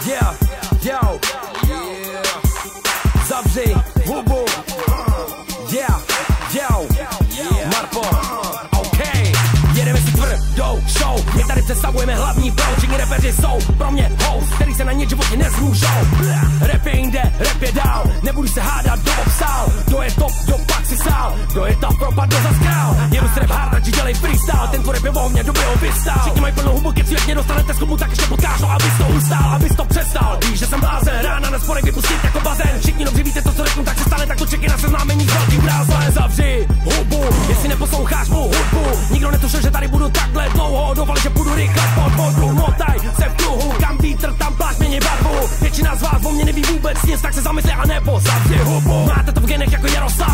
Yeah, yo, zavři hubu. Yeah, yo, Marpo, OK. Jedeme si tvrdou show. My tady představujeme hlavní proud. Všichni rapeři jsou pro mě host, který se na ně životě nezmůžou. Rap je jinde, rap je dál. Nebudu se hádat, kdo obstál. Kdo je top, kdo pak si sál. Kdo je ta propad, kdo zas král. Jedu s rap hard, radši dělej freestyle. Tento rap je volně, dobrého vystál. Všichni mají plnou hubu, keď světně dostanete z klubu, tak ještě potkáš, no abys to ustál, abys to přestal. Víš, že jsem blázen, rána na sporek vypustit jako bazén. Všichni dobře víte to, co řeknu, tak se stane, tak to čeky na seznámení s velkým grázlem. Zavři hubu, jestli neposloucháš mou hudbu. Nikdo netušil, že tady budu takhle dlouho. Doufali, že půjdu rychle pod vodu. Motaj se v kruhu, kam vítr, tam plášť mění barvu. Většina z vás o mě neví vůbec nic, tak se zamysli a nebo zavři hubu. Máte to v genech jako Jaroslav.